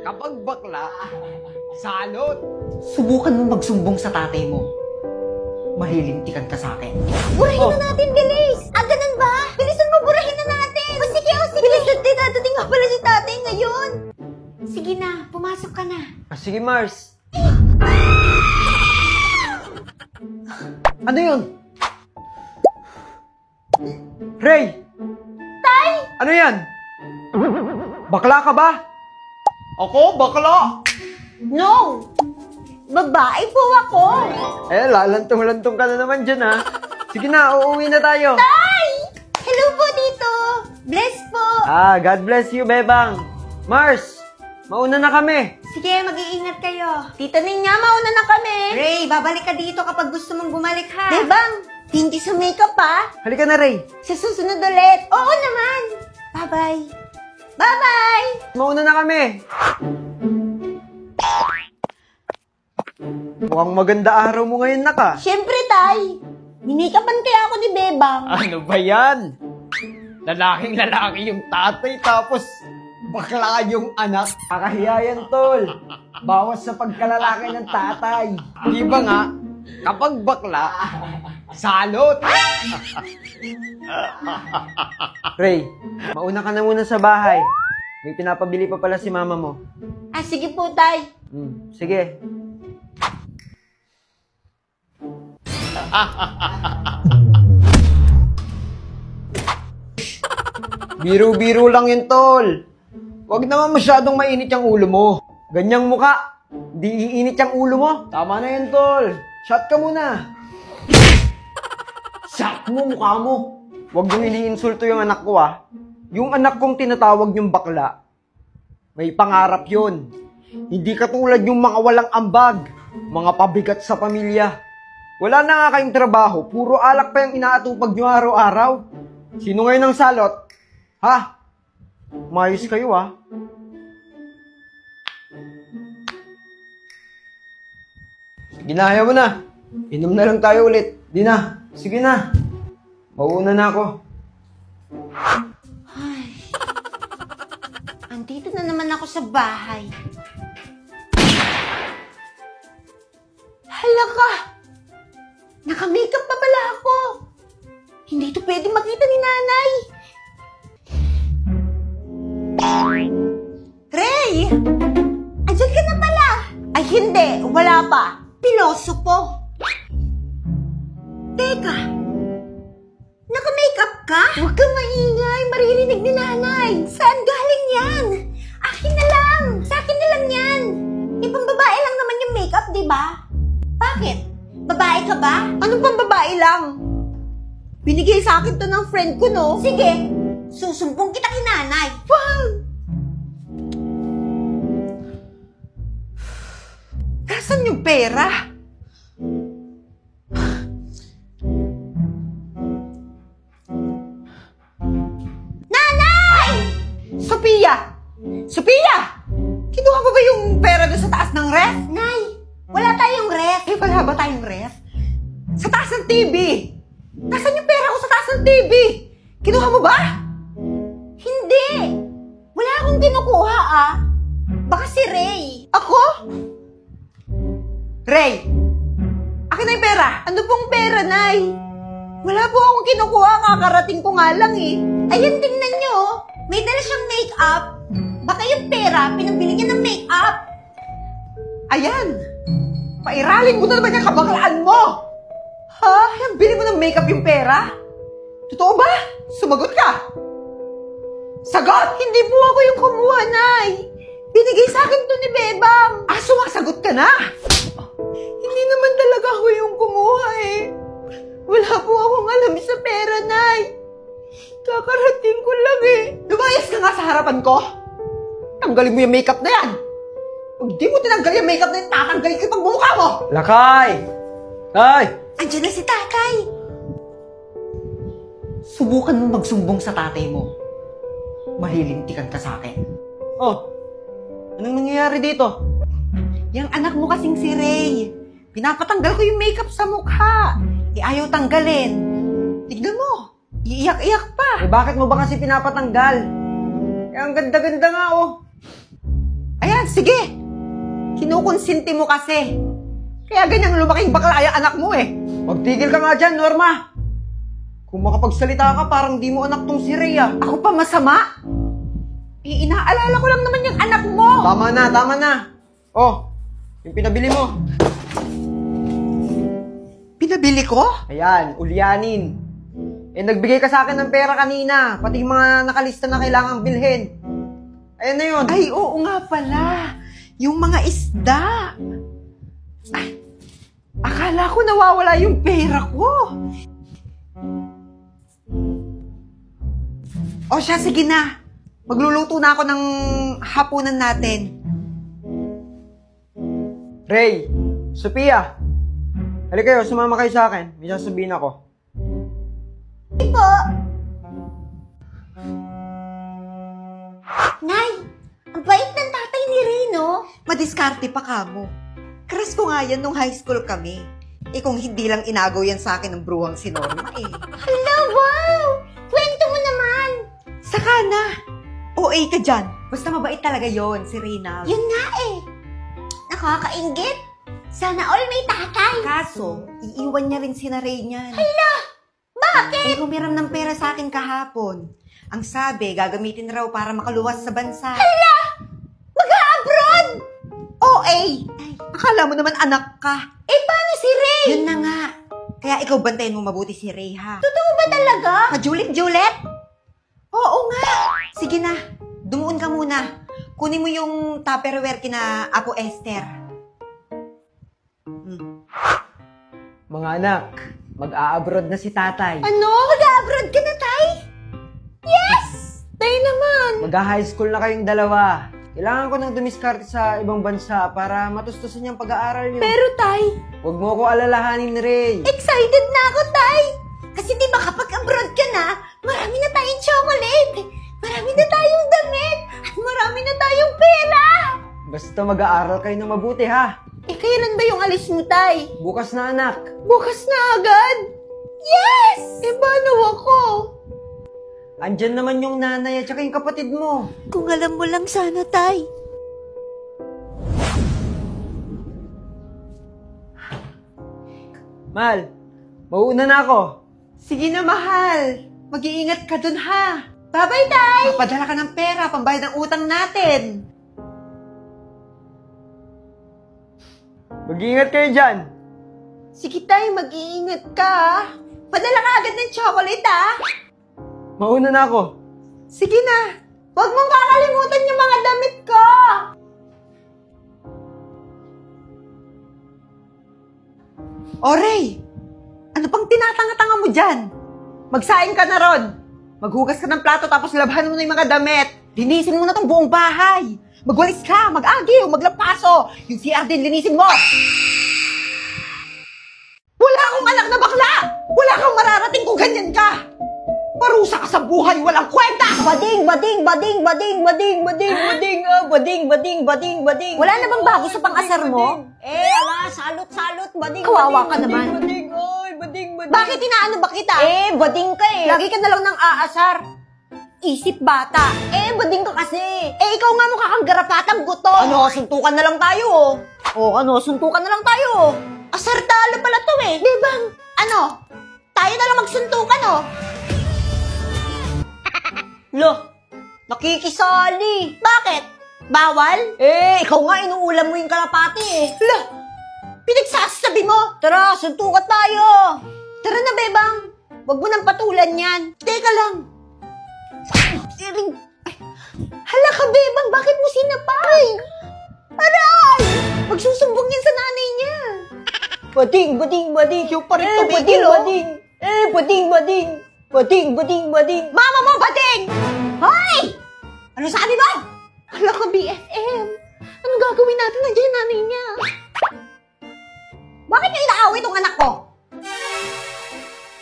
Kapag bakla, salot. Subukan mo magsumbong sa tatay mo. Mahilintikan ka sa akin. Burahin na natin, bilis! Ah, ganun ba? Bilisan mo, burahin na natin! O sige, o sige! Bilis natin, dadating nga pala si tatay ngayon! Sige na, pumasok ka na. Sige, Mars. Ano yun? Ray! Tay! Ano yan? Bakla ka ba? Ako? Bakla? No! Babae po ako! Eh, lalantong-lantong ka na naman dyan, ha? Sige na, uuwi na tayo. Tay! Hello po dito! Bless po! God bless you, Bebang. Mars, mauna na kami. Sige, mag-iingat kayo. Tita Ninya, mauna na kami. Ray, babalik ka dito kapag gusto mong bumalik, ha? Bebang, thank you sa makeup, ha? Halika na, Ray. Sa susunod ulit. Oo naman. Bye-bye. Bye-bye! Mauna na kami. Mukhang maganda araw mo ngayon, Naka. Siyempre, Tay. Minikapan kaya ako ni Bebang. Ano ba yan? Lalaking-lalaki yung tatay, tapos bakla yung anak. Kakahiya yan, tol. Bawas sa pagkalalaki ng tatay. Di ba nga, kapag bakla, salot. Ray, mauna ka na muna sa bahay. May pinapabili pa pala si mama mo. Ah, sige po, Tay. Sige. Biro-biro lang yun, tol. Huwag naman masyadong mainit yung ulo mo. Ganyang muka, di iinit yung ulo mo. Tama na yun, tol. Shot ka muna. Shot mo, mukha mo. Huwag niyong iniinsulto yung anak ko, ah. Yung anak kong tinatawag yung bakla, may pangarap yun. Hindi katulad yung mga walang ambag, mga pabigat sa pamilya. Wala na nga kayong trabaho, puro alak pa yung inaatupag nyo araw-araw. Sino ngayon ang salot? Ha? Mayos kayo, ha? Ginaya mo na. Inom na lang tayo ulit. Di na. Sige na. Mauuna na ako. Ay. Andito na naman ako sa bahay. Hala ka! Naka-makeup pa pala ako. Hindi ito pwede makita ni nanay. Ray! Andiyan ka na pala. Ay hindi, wala pa. Piloso po. Teka. Naka-makeup ka? Huwag kang maingay. Maririnig ni nanay. Saan galing yan? Akin na lang. Sa akin na lang yan. Ibang babae lang naman yung makeup, di ba? Bakit? Babae ka ba? Anong pang babae lang? Binigay sa akin to ng friend ko, no? Sige. Susumbong kita kay nanay. Wag! Nasaan yung pera? Nanay! Sophia! Sophia! Kinuha mo ba yung pera doon sa taas ng ref? Nay, wala tayong ref. Eh, wala ba tayong ref? Sa taas ng TV! Nasaan yung pera ko sa taas ng TV? Kinuha mo ba? Hindi! Wala akong kinukuha, ah. Baka si Ray. Ako? Ray! Akin na yung pera. Ano pong pera, Nay? Wala po akong kinukuha. Kakarating ko nga lang, eh. Ayun, tingnan nyo. May dala siyang make-up. Baka yung pera, pinabili niya ng make-up. Ayan. Pairalin mo na naman yung kabaklaan mo. Ha? Bili mo ng make-up yung pera? Totoo ba? Sumagot ka. Sagot! Hindi po ako yung kumuha, Nay. Binigay sa akin to ni Bebang. Ah, sumasagot ka na? Hindi naman talaga ako yung kumuha, eh. Wala po akong alam sa pera, Nay. Kakarating ko lang, eh. Lumayas ka nga sa harapan ko. Tanggalin mo yung makeup na yan. Pag di mo tinanggal yung makeup na yan, tatanggalin ko yung pagmumukha mo. Lakay! Tay! Andiyan na si tatay. Subukan mo magsumbong sa tatay mo. Mahilintikan ka sa akin. Oh, anong nangyayari dito? Yung anak mo kasing si Ray. Pinapatanggal ko yung makeup sa mukha. Ayaw tanggalin. Tignan mo. Iiyak-iyak pa. Eh, bakit mo ba kasi pinapatanggal? Eh, ang ganda-ganda nga, oh. Ayan, sige. Kinukonsinti mo kasi. Kaya ganyang lumaking bakla yung anak mo eh. Magtigil ka nga dyan, Norma. Kung makapagsalita ka, parang di mo anak tong si Rhea. Ako pa masama? Inaalala ko lang naman yung anak mo. Tama na. Oh, yung pinabili mo. Pinabili ko? Ayan, ulyanin. Nagbigay ka sa akin ng pera kanina. Pati yung mga nakalista na kailangang bilhin. Ayan na yun. Ay, oo nga pala. Yung mga isda. Ay, akala ko nawawala yung pera ko. O siya, sige na. Magluluto na ako ng hapunan natin. Ray, Sophia. Halika kayo, sumama kayo sa akin. May sasabihin ako. Nay, ang bait ng tatay ni Reno. Madiskarte pa kamo. Crush ko nga yan nung high school kami. Kung hindi lang inagaw yan sa akin ng bruhang si Norma eh. Hala, wow! Kwento mo naman! Saka na! OA ka dyan. Basta mabait talaga yon si Reynald. Yun nga eh. Nakakaingit. Sana all may tatay. Kaso, iiwan niya rin si Ray niyan. Hala! Bakit? Humiram ng pera sa akin kahapon. Ang sabi, gagamitin raw para makaluwas sa bansa. Hala! Mag-a-abroad! OA! Ay, akala mo naman anak ka. Eh, paano si Ray? Yun na nga. Kaya ikaw bantayan mo mabuti si Ray, ha? Totoo ba talaga? Majulit-julit? Oo nga. Sige na. Dumuon ka muna. Kunin mo yung Tupperware kina Apo Esther. Mga anak, mag-a-abroad na si tatay. Ano? Mag-a-abroad ka na, tay? Yes! Tay naman. Mag-high school na kayong dalawa. Kailangan ko nang dumiskarte sa ibang bansa para matustusan niyang pag-aaral niyo. Pero, tay, Huwag mo ko alalahanin, Ray. excited na ako, tay. Kasi di ba kapag abroad ka na, marami na tayong chocolate, marami na tayong damit, at marami na tayong pera. Basta mag-aaral kayo ng mabuti, ha? Eh, kailan ba yung alis mo, tay? Bukas na, anak. Bukas na agad? Yes! Eh, paano ako? Andyan naman yung nanay at saka yung kapatid mo. Kung alam mo lang sana, tay. Mal, mauuna na ako. Sige na, mahal. Mag-iingat ka dun, ha? Bye-bye, tay! Papadala ka ng pera, pambayad ng utang natin. Mag-iingat kayo dyan. Sige, tay, mag-iingat ka, ha? Padala ka agad ng chocolate, ha? Mauna na ako. Sige na. Huwag mong kakalimutan yung mga damit ko. O, Ray, ano pang tinatanga-tanga mo dyan? Magsaing ka na ron. Maghugas ka ng plato tapos labhan mo na yung mga damit. Linisin mo na tong buong bahay. Magwalis ka, mag-agiw, maglampaso. Yung CR din, linisin mo. Wala akong anak na bakla. Wala kang mararating kung ganyan ka. Parusa ka sa buhay, walang kwenta! Bading, bading, bading, bading, bading, bading, bading, bading, bading, bading, bading. Wala na bang bago sa pang-asar mo? Eh, ala, salot, bading, Kawawa ka bading, naman. bading, oy, bading, bading. Bakit inaano ba kita? Eh, bading ka eh. Lagi ka na lang ng aasar. Isip bata. Eh, bading ka kasi. Eh, ikaw nga mukha kang garapatang guto. Ano, suntukan na lang tayo, oh. Oh, ano, suntukan na lang tayo. Asar talo pala to eh. Di ba? Ano? Tayo na lang magsuntukan, oh. Lo, nakikisali. Bakit? Bawal? Eh, ikaw nga inuulam mo yung kalapati eh. Hala, pinagsasabi mo. Tara, suntukan tayo. Tara na, Bebang. Huwag mo nang patulan yan. Teka lang. Hala ka, Bebang. Bakit mo sinapay? Aray! Magsusumbong yan sa nanay niya. Bading, bading, bading. Yung pa rin Eh, tumigil, bading, oh. bading. Eh, bading, bading. Bading, bading, bading. Mama mo, Bading! Hoy! Ano sabi mo? Hala ka, BFM. Anong gagawin natin? Nandiyan yung nanay niya. Bakit niya inaaway itong anak ko?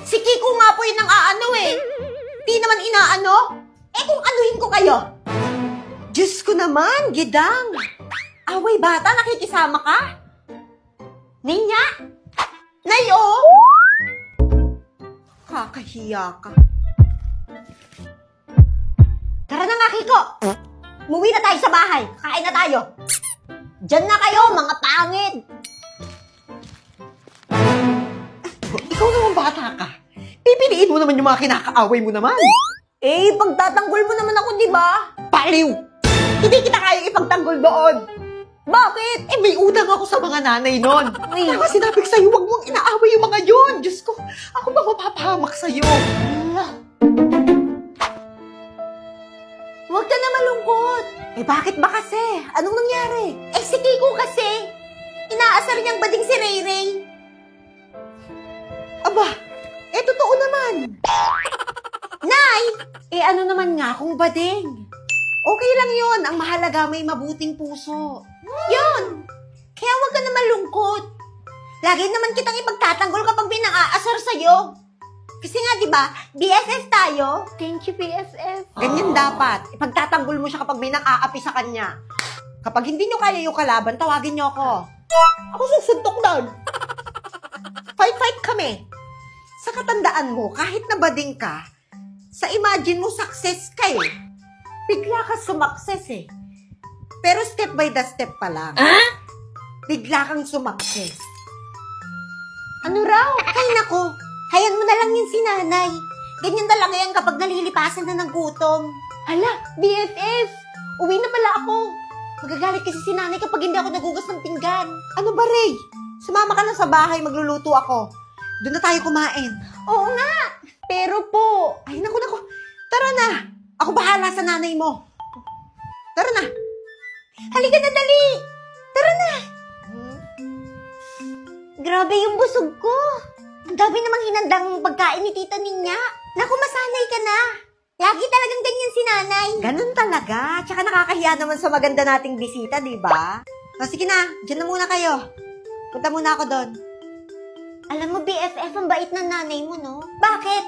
Si Kiko nga po yun ang aano eh. Di naman inaano. Eh, kung anuhin ko kayo. Diyos ko naman, Gidang. Away bata, nakikisama ka? Ninya? Nay, oh! Kakahiya ka. Tara na nga, Kiko. Umuwi na tayo sa bahay. Kain na tayo. Diyan na kayo, mga pangit. Ikaw naman bata ka. Pipiliin mo naman yung mga kinakaaway mo naman. Eh, pagtatanggol mo naman ako, di ba? Paliw! Hindi kita kaya ipagtanggol doon. Bakit? Eh, may utang ako sa mga nanay nun. Ay. Kaya nga sinabi ko sa'yo, huwag mong inaaway yung mga yun. Diyos ko, ako ba mapapahamak sa'yo? Huwag ka na malungkot. Eh, bakit ba kasi? Anong nangyari? Eh, si Kiko kasi. Inaasar niyang bading si Ray Ray. Aba, eh, totoo naman. Nay! Eh, ano naman nga kung bading? Okay lang yon. Ang mahalaga may mabuting puso. Yun! Kaya huwag ka na malungkot. Lagi naman kitang ipagtatanggol kapag may nang-aasar sa'yo. Kasi nga, di ba, BFF tayo. Thank you, PSF. Ganyan dapat. Ipagtatanggol mo siya kapag may nang-aapi sa kanya. Kapag hindi nyo kaya yung kalaban, tawagin nyo ako. Ako susuntok doon. Fight kami. Sa katandaan mo, kahit nabading ka, sa imagine mo, success ka eh. Bigla ka sumakses eh. Pero step by the step pa lang. Bigla kang sumakses. Ano raw? Ay, nako. Hayan mo na lang yun si nanay. Ganyan talaga yan kapag nalilipasan na ng gutom. Hala, BFF. Uwi na pala ako. Magagalit kasi si nanay kapag hindi ako nagugas ng pinggan. Ano ba, Ray? Sumama ka na sa bahay, magluluto ako. Doon na tayo kumain. Oo nga. Pero po, Ay, naku. Tara na. Ako bahala sa nanay mo. Tara na. Halika na, dali. Tara na. Grabe yung busog ko. Ang dami namang hinandang pagkain ni Tita Ninya. Naku, masanay ka na. Lagi talagang ganyan si nanay. Ganun talaga. Tsaka nakakahiya naman sa maganda nating bisita, di ba? O, sige na. Diyan na muna kayo. Punta muna ako doon. Alam mo, BFF, ang bait ng nanay mo, no? Bakit?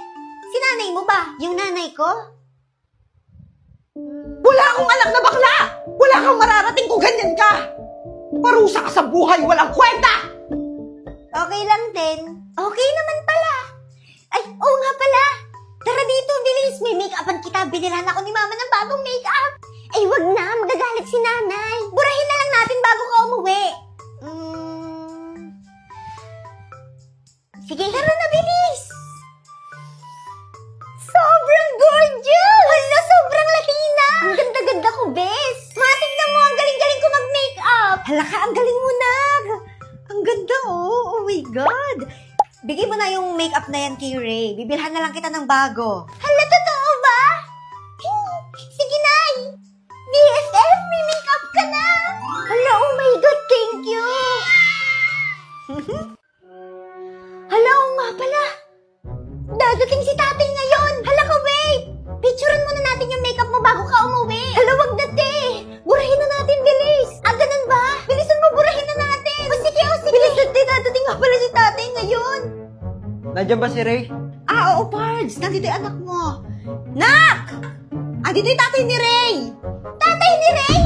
Si nanay mo ba? Yung nanay ko? Wala akong anak na bakla! Wala kang mararating kung ganyan ka! Parusa ka sa buhay, walang kwenta! Okay lang din. Okay naman pala. Ay, oo nga pala. Tara dito, bilis. May make-upan kita. Binilhan ako ni mama ng bagong make-up. Ay, wag na. Magagalit si nanay. Burahin na lang natin bago ka umuwi. Sige, tara na, bilis. Sobrang gorgeous! Hala, sobrang Latina! Ang ganda-ganda ko, bes. Tignan mo, ang galing-galing ko mag-makeup. Hala ka, ang galing mo na! Ang ganda, oh! Oh my God! Bigay mo na yung makeup na yan kay Ray. Bibilhan na lang kita ng bago. Hala, totoo ba? Sige, Nay. BFF, may makeup ka na. Hala, oh my God, thank you. Hala, oo nga pala. Dadating si tatay ngayon. Hala ka, wait. Picturean muna natin yung makeup mo bago ka umuwi. Hala, wag na, te. Burahin na natin, bilis. Ah, ganun ba? Bilisan mo, burahin na natin. O sige, o sige. Bilis na, te. Dadating nga pala si tatay ngayon. Nandiyan ba si Ray? Ah, oo, Pards! Nandito yung anak mo. Nak! Andito yung tatay ni Ray! Tatay ni Ray!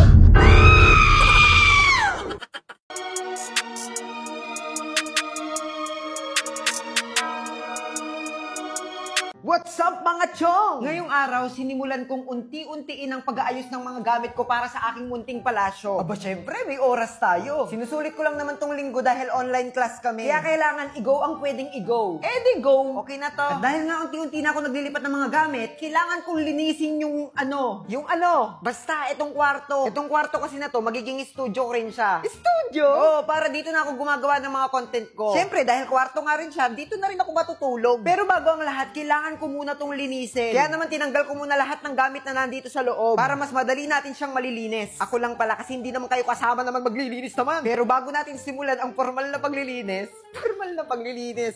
What's up mga chong? Ngayong araw, sinimulan kong unti-untiin ang pag-aayos ng mga gamit ko para sa aking munting palasyo. Aba syempre, may oras tayo. Sinusulit ko lang naman tong linggo dahil online class kami. Kaya kailangan i-go ang pwedeng i-go. Eh di go, okay na to. At dahil nga unti-unti na ako naglilipat ng mga gamit, kailangan kong linisin yung ano. Basta itong kwarto. Itong kwarto kasi na to, magiging studio ko rin siya. Studio? Oo, para dito na ako gumagawa ng mga content ko. Syempre, dahil kwarto nga rin siya, dito na rin ako matutulog. Pero bago ang lahat, kailangan ko muna tong linisin. Kaya naman tinanggal ko muna lahat ng gamit na nandito sa loob para mas madali natin siyang malilinis. Ako lang pala kasi hindi naman kayo kasama naman maglilinis naman. Pero bago natin simulan ang formal na paglilinis,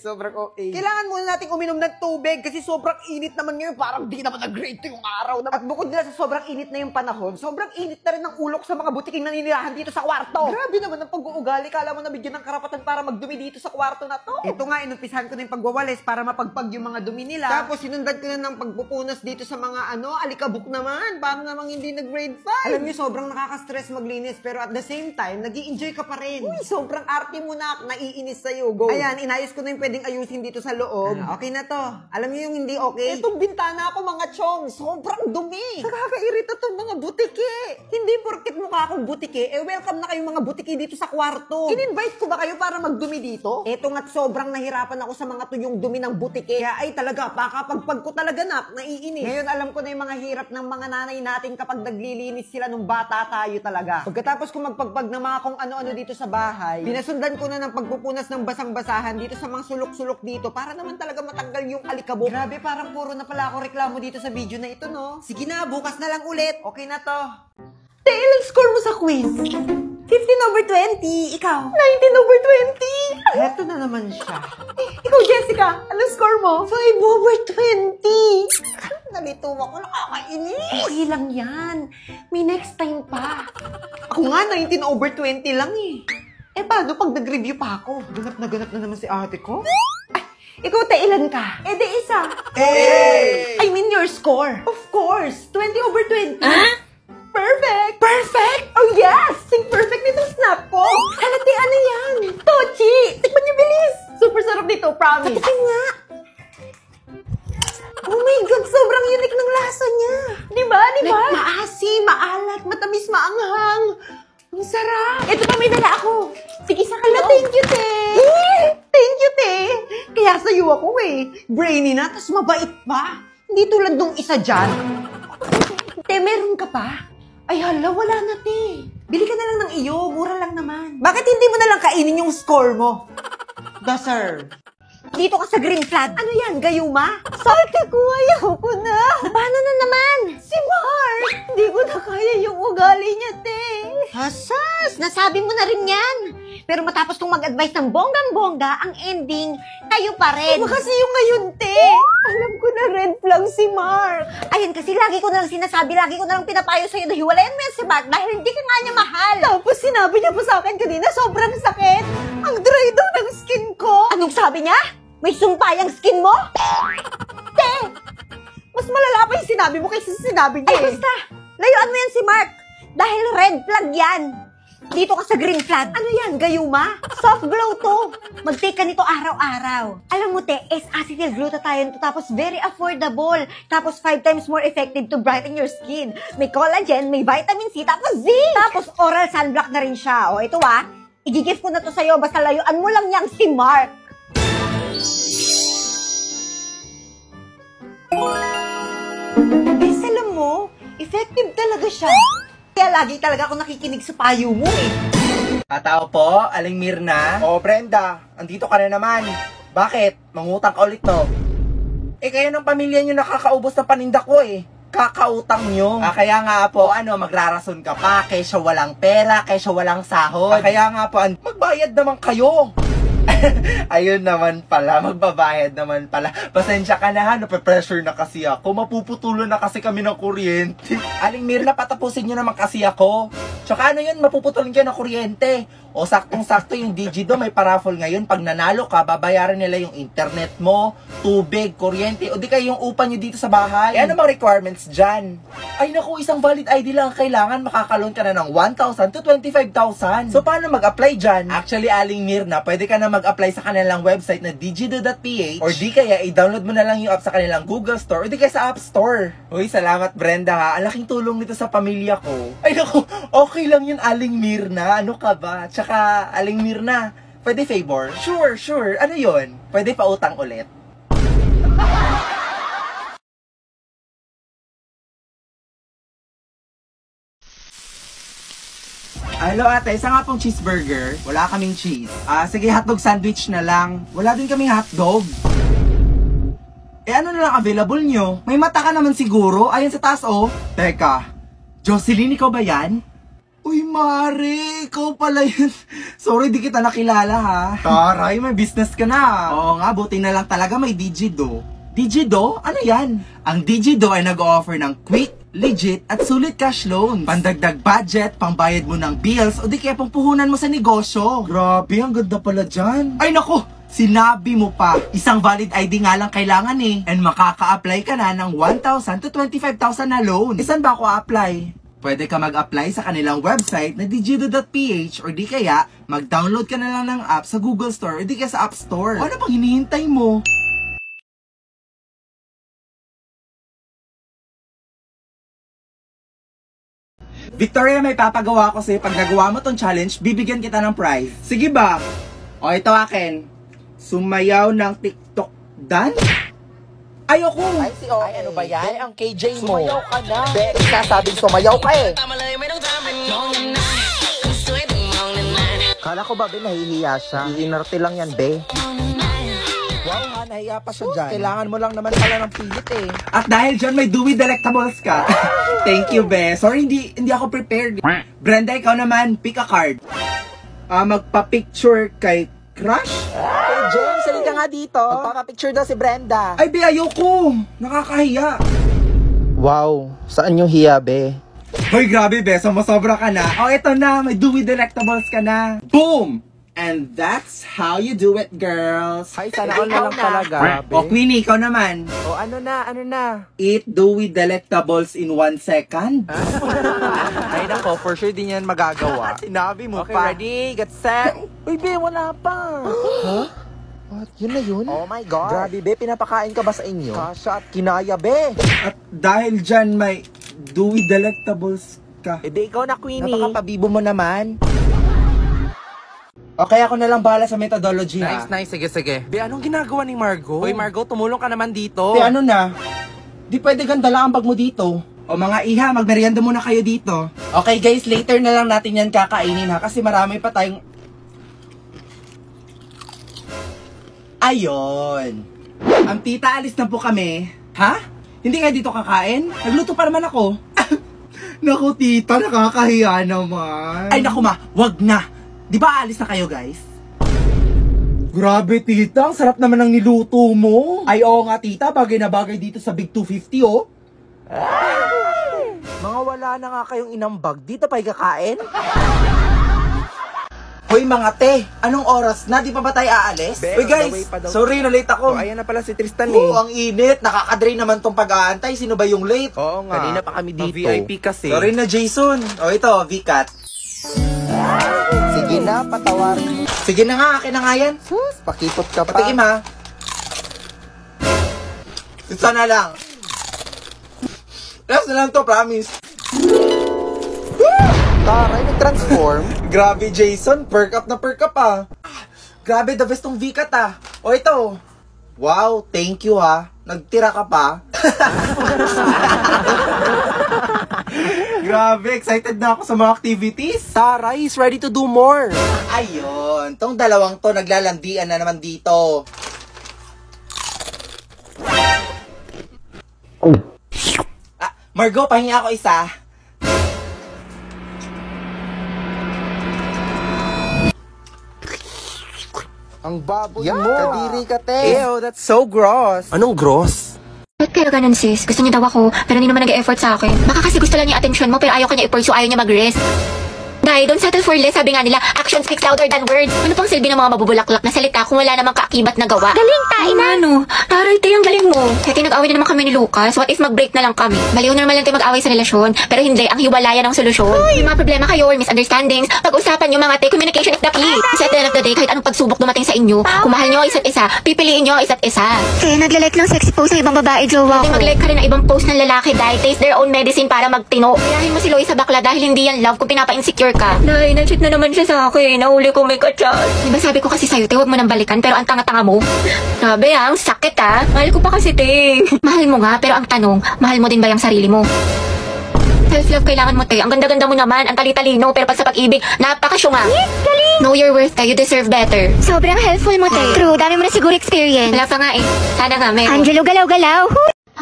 sobrang okay. Kailangan muna nating uminom ng tubig kasi sobrang init naman ngayon. Parang di naman nag-grade yung araw na. At bukod nila sa sobrang init na yung panahon, sobrang init na rin ng ulok sa mga butiking naninirahan dito sa kwarto. Grabe naman ang ng pag-uugali. Kala mo nabigyan ng karapatan para magdumi dito sa kwarto na to. Ito nga, inumpisahan ko na yung pagwawalis para mapagpag yung mga dumi nila. Tapos sinundan ko na ng pagpupunas dito sa mga alikabok naman. Para namang hindi nag-grade 5. Alam niyo, sobrang nakaka-stress maglinis. Pero at the same time, nag-i-enjoy ka pa rin. Uy, sobrang arte mo na. Naiinis sa'yo. Go. Ayan, inayos ko na yung pwedeng ayusin dito sa loob. Okay na to. Alam niyo yung hindi okay? Itong bintana ko, mga chong, sobrang dumi. Nakakairita tong mga butiki. Hindi porket mukha akong butiki, welcome na kayong mga butiki dito sa kwarto. In-invite ko ba kayo para magdumi dito? Eto nga't sobrang nahirapan ako sa mga tuyong dumi ng butiki. Kaya ay talaga, pakapagpag ko talaga naiinis. Ngayon alam ko na yung mga hirap ng mga nanay natin kapag naglilinis sila nung bata tayo talaga. Pagkatapos ko magpagpag ng mga kung ano-ano dito sa bahay, pinasundan ko na ng pagpupunas ng basang-basahan dito sa mga sulok-sulok dito para naman talaga matanggal yung alikabok. Grabe, parang puro na pala ako reklamo dito sa video na ito, no? Sige na, bukas na lang ulit. Okay na to. Te, ilang score mo sa quiz? 15/20. Ikaw? 19/20. Eto na naman siya. Ikaw, Jessica, anong score mo? 5/20. Nalito ako, nakakainis. Okay lang yan. May next time pa. Ako nga, 19/20 lang eh. Paano pag nag-review pa ako? Ganap na naman si ate ko. Ay, ikaw, te, ilan ka? De, isa. Hey! I mean your score. Of course, 20/20. Perfect! Perfect! Oh yes! Sing perfect nitong snap ko! Halati, ano yan? Tochi! Tikman niyo bilis! Super sarap nito, promise! Katikin nga! Oh my God! Sobrang unique ng lasa niya! Diba? Like, maasim, maalat, matamis, maanghang! Ang sarap! Ito pa, may dala ako! Sige, sa kalaw! Thank you, te! Thank you, te! Kaya sa'yo ako eh! Brainy na, tas mabait pa! Hindi tulad nung isa dyan! Te, meron ka pa? Ay, hala, wala na, te. Bili ka na lang ng iyo, mura lang naman. Bakit hindi mo na lang kainin yung score mo? Deserve. Dito ka sa green flag. Ano yan, gayuma? Salte ko, ayaw ko na. Paano na naman? Si Mark! Hindi ko na kaya yung ugali niya, te. Hasas, nasabi mo na rin yan. Pero matapos kong mag-advise ng bonggang-bongga, ang ending, kayo pa rin. Iba kasi yung ngayon, te. Alam ko na red flag si Mark. Ayan, kasi lagi ko na lang sinasabi, lagi ko na lang pinapayo sa'yo na hiwalayan mo yan si Mark dahil hindi ka nga niya mahal. Tapos sinabi niya pa sa akin kanina, sobrang sakit. Ang dry daw ng skin ko. Anong sabi niya? May sumpayang skin mo? Te, mas malala pa yung sinabi mo kaysa sinabi niya. Ay, basta, layuan mo yan si Mark. Dahil red flag yan. Dito ka sa green flag. Ano yan, gayuma? Soft glow to. Mag-take ka nito araw-araw. Alam mo, te, S-acetyl glutathione to. Tapos very affordable. Tapos 5 times more effective to brighten your skin. May collagen, may vitamin C, tapos zinc. Tapos oral sunblock na rin siya. O, ito i-gift ko na to sa'yo. Basta layuan mo lang yang si Mark. Guys, alam mo, effective talaga siya. Kaya lagi talaga ako nakikinig sa payo mo eh. Tao po, Aling Mirna. Oh, Brenda, andito ka na naman. Bakit? Mangutang ka ulit no? Kayo ng pamilya nyo nakakaubos ng paninda ko eh. Kakautang nyo. Kaya nga po, magrarason ka pa, kaysa walang pera, kaysa walang sahod. Kaya nga po, magbayad naman kayo. Ayun naman pala, magbabayad naman pala. Pasensya ka na ha, nape-pressure na kasi ako. Mapuputulo na kasi kami ng kuryente. Aling Mirna, patapusin nyo naman kasi ako. Tsaka ano yun, mapuputulin kayo ng kuryente. O saktong-sakto yung Digido, may paraffle ngayon. Pag nanalo ka, babayaran nila yung internet mo, tubig, kuryente, o di kayo yung upa nyo dito sa bahay. Ano mga requirements dyan? Ay naku, isang valid ID lang ang kailangan, makakaloan ka na ng 1,000 to 25,000. So paano mag-apply dyan? Actually, Aling Mirna, pwede ka na mag-apply sa kanilang website na digido.ph or di kaya i-download mo na lang yung app sa kanilang Google Store o di kaya sa App Store. Uy, salamat Brenda ha. Ang laking tulong nito sa pamilya ko. Ay naku, okay lang yun Aling Mirna. Ano ka ba? Tsaka Aling Mirna, pwede favor? Sure. Ano yun? Pwede pa utang ulit? Hello ate, isa nga pong cheeseburger. Wala kaming cheese. Sige, hotdog sandwich na lang. Wala din kaming hotdog. Ano na lang available nyo? May mata ka naman siguro. Ayan sa taas oh. Teka, Jocelyn, ikaw ba yan? Uy, Mare, ikaw pala yun. Sorry, di kita nakilala ha. Taray, may business ka na. Oo nga, buti na lang talaga may Digido. Digido? Ano yan? Ang Digido ay nag-offer ng quick, legit at sulit cash loans. Pandagdag budget, pangbayad mo ng bills, o di kaya pang puhunan mo sa negosyo. Grabe, ang ganda pala dyan. Ay nako, sinabi mo pa. Isang valid ID nga lang kailangan eh. And makaka-apply ka na ng 1,000 to 25,000 na loan. Isan ba ako apply? Pwede ka mag-apply sa kanilang website na digido.ph or di kaya mag-download ka na lang ng app sa Google Store or di kaya sa App Store. Ano pang hinihintay mo? Victoria, may papagawa ko sa'yo. Pag nagawa mo tong challenge, bibigyan kita ng prize. Sige ba? O, ito akin. Sumayaw ng TikTok dance? Ayoko! Ay, ano ba yan? Ang KJ mo. Sumayaw ka na. Be, sasabing sumayaw ka eh. Kala ko ba, be, nahihiya siya? Iinarte lang yan, be. Wow, ha, nahiya pa siya dyan. Kailangan mo lang naman pala ng pilit eh. At dahil dyan, may Dewey Delectables ka. Thank you, be. Sorry, hindi ako prepared. Brenda, ikaw naman, pick a card. Magpa-picture kay crush? Hey, James, halika nga dito. Magpapapicture daw si Brenda. Ay, be, ayoko. Nakakahiya. Wow, saan yung hiya, be? Hoy, grabe, be. Sumasobra ka na. Oh, ito na. May Dewey Delectables ka na. Boom! And that's how you do it, girls. Ay, sana all na lang talaga. O, Queenie, ikaw naman. O, ano na? Eat Dewey Delectables in 1 second. Ay, nako, for sure din yan magagawa. Sinabi mo Okay, pa. ready? Get set? Uy, be, wala pa. Huh? What? Yun na yun? Oh my God. Grabe, be, pinapakain ka ba sa inyo? Kasha at kinaya, be. At dahil dyan, may Dewey Delectables ka. E di ikaw na, Queenie. Napakapabibo mo naman. Okay, ako na lang bahala sa methodology, Nice. Sige. Be, anong ginagawa ni Margo? Hoy, Margo, tumulong ka naman dito. Te, ano na? Di pwede ganda lang ang bag mo dito. O mga iha, magmerienda muna kayo dito. Okay guys, later na lang natin yan kakainin ha. Kasi marami pa tayong... Ayon. Ang tita, alis na po kami. Ha? Hindi nga dito kakain? Nagluto pa naman ako. Naku tita, nakakahiya naman. Ay naku ma, wag na. Di ba alis na kayo guys? Grabe tita, ang sarap naman ng niluto mo. Ay oo nga tita, bagay na bagay dito sa Big 250 oh. Mga wala na nga kayong inambag. Dito pa kakain? Hoy mga te, anong oras na? Di pa ba tayo aalis? Be, Uy on the guys, way pa daw. sorry na late ako. Oh, ayan na pala si Tristan Oo, ang init. Nakakadrain naman tong pag-aantay. Sino ba yung late? Oo nga. Kanina pa kami dito. VIP kasi. Sorry na Jason. O ito, VCAT. Sige na, patawarin mo. Sige na nga, akin na nga yan. Sus, pakipot ka pa. Patikim ha. Isa na lang. Last na lang to, promise. Taray, nag-transform. Grabe Jason, perk up ah. Grabe, the best tong VCAT ah. O ito. Wow, thank you ha. Nagtira ka pa. Grabe, excited na ako sa mga activities. Taray is ready to do more. Ayun, tong dalawang to naglalandian na naman dito. Margo, pahingi ako isa. Ang baboy mo. Kadiri ka, te. Ew, that's so gross. Anong gross? Ba't kayo ganun sis? Gusto niya daw ako, pero hindi naman nag-e-effort sa akin. Baka kasi gusto lang niya attention mo, pero ayaw kanya i-pursue, ayaw niya mag-rest. Dahil don't settle for less, sabi nga nila, action speaks louder than words. Ano pang silbi ng mga mabubulaklak na salita kung wala namang kaakibat na gawa? Galing, tain na! Ano? Taray, tayo, ang galing mo. Kaya nag-away na naman kami ni Lucas, what if mag-break na lang kami? Baliw na naman lang tayo mag-away sa relasyon, pero hindi, ang hiwalayan ang solusyon. May mga problema kayo or misunderstandings, pag-usapan nyo mga te, communication is the key. Kasi at the end of the day, kahit anong pagsubok dumating sa inyo, kung mahal nyo ang isa't isa, pipiliin nyo ang isa't isa. Kaya naglalike ng sexy post ng ibang babae, jowa ko. Mag-like ka rin ng ibang post ng lalaki dahil taste their own medicine para magtino. Kayahin mo si Loie sa bakla dahil hindi yan love kung pinapa-insecure ka. Nay, na-cheat na naman siya sa akin. Nahuli ko may kachat. Diba sabi ko kasi sa'yo, te, huwag mo nang balikan, pero ang tanga-tanga mo. Grabe ang sakit ah. Mahal ko pa kasi, te. Mahal mo nga, pero ang tanong, mahal mo din ba yung sarili mo? Self-love kailangan mo, te. Ang ganda-ganda mo naman, ang tali-talino, pero pag sa pag-ibig, napakasyunga. Yes, galing! Know your worth, te. You deserve better. Sobrang helpful mo, te. True, dami mo na siguro experience. Wala pa nga eh. Sana nga, meron. Angelo, galaw-galaw.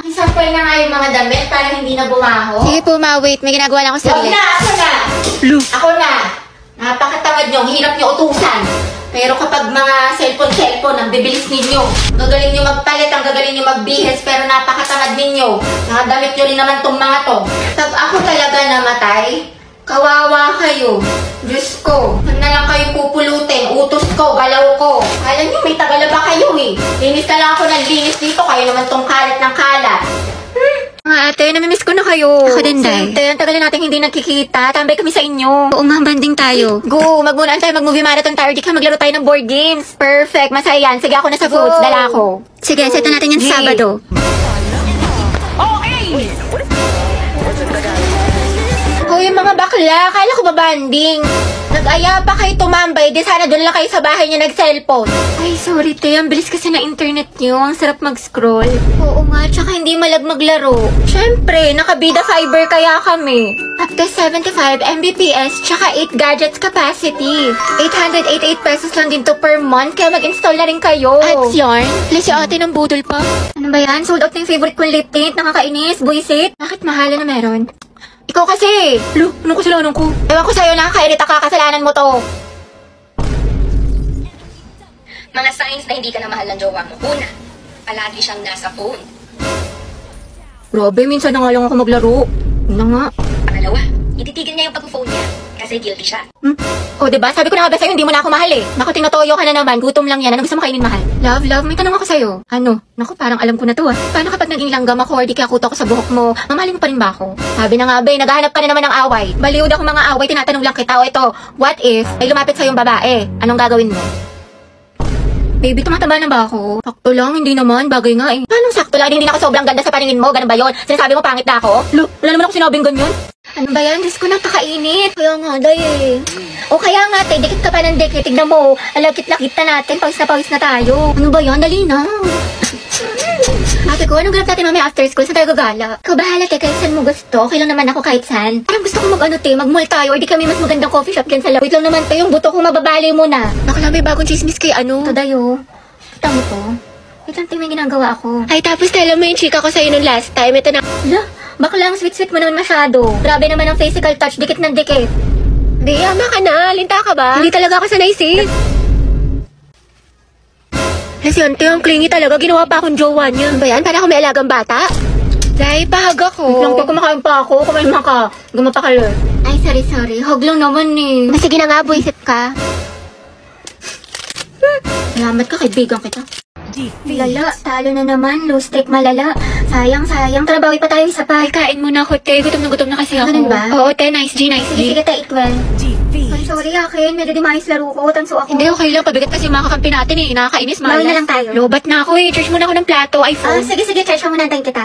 Sample na nga yung mga damit para hindi na bumaho. Sige po, ma. Wait. May ginagawa lang ako sa Ako na! Ako na! Napakatamad nyo. Hirap nyo utusan. Pero kapag mga cellphone, ang bibilis ninyo. Gagaling nyo magpalit, ang gagaling nyo magbihis, pero napakatamad ninyo. Nakadamit nyo rin naman tong mga to. Pag ako talaga namatay, kawawa kayo. Diyos ko, huwag na lang kayo pupulutin. Utos ko, galaw ko. Kala nyo, may tagala ba kayo eh. Linis na lang ako ng linis dito. Kayo naman tong kalat ng kalat. Ate, namimiss ko na kayo. Ako din, Day. Ate, ang tagal na natin hindi nagkikita. Tambay kami sa inyo. Oo nga, banding tayo. Go, magmunaan tayo, mag-movie marathon tayo. Di ka maglaro tayo ng board games. Perfect, masaya yan. Sige, ako na sa foods. Dala ako. Sige, set na natin yung Sabado. Hoy, mga bakla, akala ko ba banding? Nag-aya pa kayo tumambay, di sana doon lang kayo sa bahay niyo nag-cellphone. Ay, sorry te, ang bilis kasi na internet niyo, ang sarap mag-scroll. Oo nga, tsaka hindi malag maglaro. Syempre, nakabida fiber kaya kami. Up to 75 Mbps, tsaka 8 gadgets capacity. 888 pesos lang din to per month, kaya mag-install na rin kayo. At yarn, plus yung ate ng budol pa. Ano ba yan? Sold out na yung favorite kong lip tint, nakakainis, buisit. Bakit mahala na meron? Ikaw kasi! Lo, anong kasalanan ko? Ewan ko sa'yo, nakakairita ka, kasalanan mo to. Mga signs na hindi ka na mahal ng jowa mo. Una, palagi siyang nasa phone. Grabe, minsan na nga lang ako maglaro. Yun na nga. Pangalawa, ititigil niya yung pag-phone niya kasi guilty siya. O, diba? Sabi ko na nga ba sa'yo, hindi mo na ako mahal eh. Naku, tinutoyo ka na naman. Gutom lang yan. Ano gusto mo kainin, mahal? Love, may tanong ako sa'yo. Ano? Naku, parang alam ko na to ah. Paano kapag naging langgam ako or di kaya kuto ko sa buhok mo, mamahalin mo pa rin ba ako? Sabi na nga ba, naghahanap pa rin naman ng away. Baliwd ako mga away, tinatanong lang kita. O ito, what if may lumapit sa'yong babae? Anong gagawin mo? Baby, tumataba na ba ako? Sakto lang, hindi naman. Bagay nga eh. Paano sakto lang? Hindi na ako sobrang ganda sa paningin mo. Ganun ba yun? Sinasabi mo pangit na ako? Lo, wala naman ako sinabing ganyan. Ano ba yan? Diyos ko, napakainit. Kaya nga, day eh. O kaya nga, te, dikit ka pa ng dikit. Tignan mo, alakit-lakit na natin. Pawis na tayo. Ano ba yan? Dali na. Ate ko, anong ganap natin mamaya after school? Saan tayo gagala? Ikaw bahala, te, kahit saan mo gusto. Okay lang naman ako kahit saan. Parang gusto ko mag-mall tayo or di kami mas magandang coffee shop dyan sa Wait lang naman, te, yung buto kong mababali mo na. Bakla, may bagong chismis kay ano? Tadayo. Kita mo to? Wait lang, te, may ginagawa ako. Ay, tapos tala mo yung chika ko sa'yo nung last time. Ito na. Hala, bakla, ang sweet-sweet mo naman masyado. Grabe naman ang physical touch, dikit ng dikit. Di, ama ka na. Linta ka ba? Hindi talaga ako sanay, sis. Lesyente, ang clingy talaga. Ginawa pa akong jowa niya. Ano ba yan? Para ako may alagang bata? Dahil pahag ako. Wait lang, te, kumakain pa ako. Kumain mo ka. Gumapakalo. Ay, sorry. Hog lang naman eh. Sige na nga, buisit ka. Salamat ka, kaibigan kita. Lala, talo na naman. Low streak malala. Sayang. Trabawi pa tayo isa pa. Ay, kain muna ako, te. Gutom na kasi ako. Ganun ba? Oo, te. Nice G. Sige, te. Eat well. Ay, sorry akin. Medyo di maayos laro ko. Tanso ako. Hindi, okay lang. Pabigat kasi mga kakampi natin eh. Nakakainis, malas. Bawal na lang tayo. Lobat na ako eh. Charge muna ako ng plato. iPhone. Sige. Charge mo muna. Antayin kita.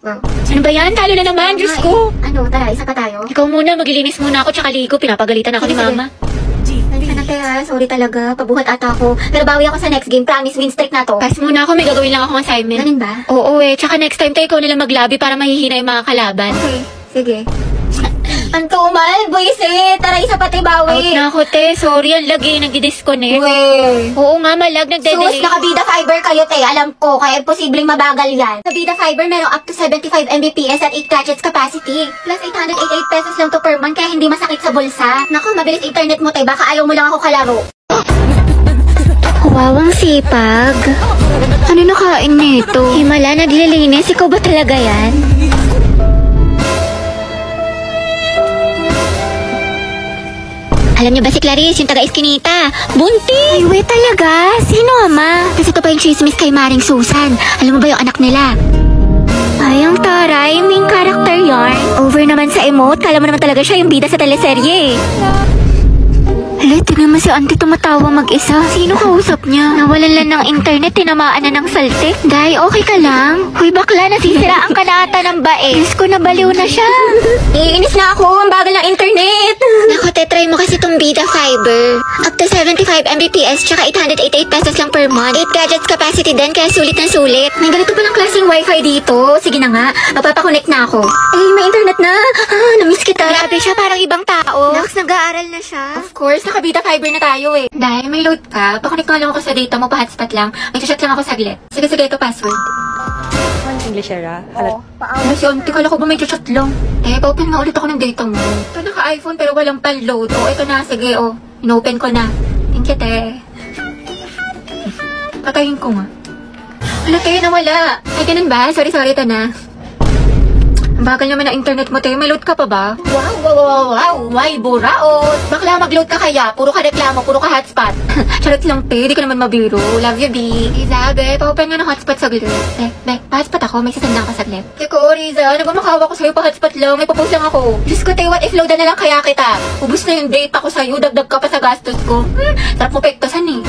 Wow. Ano ba yan? Talo na naman. Diyos ko. Ano? Tara, isa pa tayo. Ikaw muna. Maglilinis muna ako. Tsaka ligo. Pinapagalitan ako ni mama. Sana te ha, sorry talaga. Pabuhat ata ako. Pero bawi ako sa next game. Promise, win streak na to. Pass muna ako, may gagawin lang akong assignment. Ganun ba? Oo eh. Tsaka next time tayo ikaw nalang maglabi para mahihina yung mga kalaban. Okay, sige. Ang tumal, buisit. Tara, isa pati bawi. Out na ako, te. Sorry, ang lagi. Nagdi-disconnect. Oo nga, malag. Nagde-delay. Sus, nakabida fiber kayo, te. Alam ko, kaya posibleng mabagal yan. Sa Bida Fiber, merong up to 75 Mbps at 8 gadgets capacity. Plus 888 pesos lang to per month, kaya hindi masakit sa bulsa. Naku, mabilis internet mo, te. Baka ayaw mo lang ako kalaro. Wawang sipag. Ano nakain nito? Himala, naglilinis. Ikaw ba talaga yan? Alam niyo ba si Clarice, yung taga-Eskinita? Bunti! Ay, wait talaga? Sino ama? Kasi ito pa yung chismis kay Maring Susan. Alam mo ba yung anak nila? Ay, ang taray, main character yarn. Over naman sa emote, kala mo naman talaga siya yung bida sa teleserye. Hala, tingnan mo si auntie tumatawa mag-isa. Sino kausap niya? Nawalan lang ng internet, tinamaan na ng saltik. Day, okay ka lang? Huy, bakla, nasisiraan ka na ata ng bae. Diyos ko, nabaliw na siya. Iinis na ako, ang bagal ng internet. Naku, try mo kasi itong Bida Fiber. Up to 75 Mbps, tsaka 888 pesos lang per month. 8 gadgets capacity din, kaya sulit na sulit. May ganito palang klaseng wifi dito. Sige na nga, magpapakonect na ako. Ay, may internet na. Namiss kita. Grabe siya, parang ibang tao. Nax, nag-aaral na siya. Of course, naka-Bida Fiber na tayo eh. Dahil may load ka, pakonect nga lang ako sa data mo, pa-hotspot lang. May chat lang ako saglit. Sige, ito password. English era. Ano si auntie, kala ko ba may chat lang? Eh, pa-open nga ulit ako ng data mo. Ito naka-iPhone pero walang pan-load. O, ito na, sige, inopen ko na. Thank you, te. Patayin ko nga. Wala, te, nawala. Ay, ganun ba? Sorry, te na. Ang bagal naman na internet mo, te. May load ka pa ba? Wow. May buraot. Bakla, mag-load ka kaya. Puro ka reklamo, puro ka hotspot. Charot lang, te. Di ka naman mabiro. Love you, B. Riza, be. Pa-open nga ng hotspot saglit. Be, pa-hotspot ako. May sasanda ka saglit. Teko, Riza. Nagmamakawa ko sa'yo pa-hotspot lang. May papost lang ako. Diyos ko, te. What if loadan na lang kaya kita? Ubus na yung data ko sa'yo. Dagdag ka pa sa gastos ko. Sarap mo pektosan eh.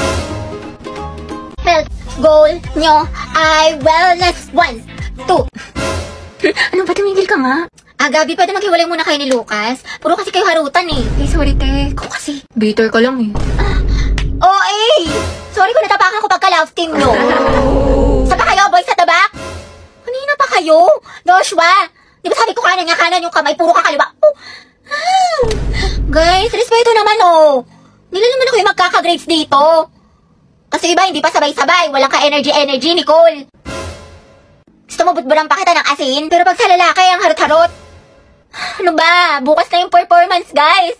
Health goal nyo ay wellness 1, 2. Ano ba, tumigil ka nga? Gabi, pwede maghiwalay muna kayo ni Lucas. Puro kasi kayo harutan eh. Sorry, te. Ko kasi. Bitter ka lang eh. Sorry kung natapakan ko pagka-love team nyo. Sa pa kayo, boys sa tabak? Kanina pa kayo? Joshua, di ba sabi ko kanan yung kamay, puro ka kaliwa. Guys, respeto naman oh. Nila naman ako yung magkaka-grades dito. Kasi iba, hindi pa sabay-sabay. Walang ka-energy, Nicole. Gusto mo butbulang pa kita ng asin? Pero pag sa lalaki, ang harot-harot. Ano ba? Bukas na yung performance, guys.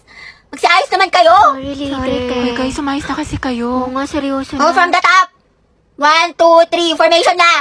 Magsiayos naman kayo. Sorry, te. guys, sumayos na kasi kayo. Oo nga, seryoso Oh, na. from the top. 1, 2, 3, formation na.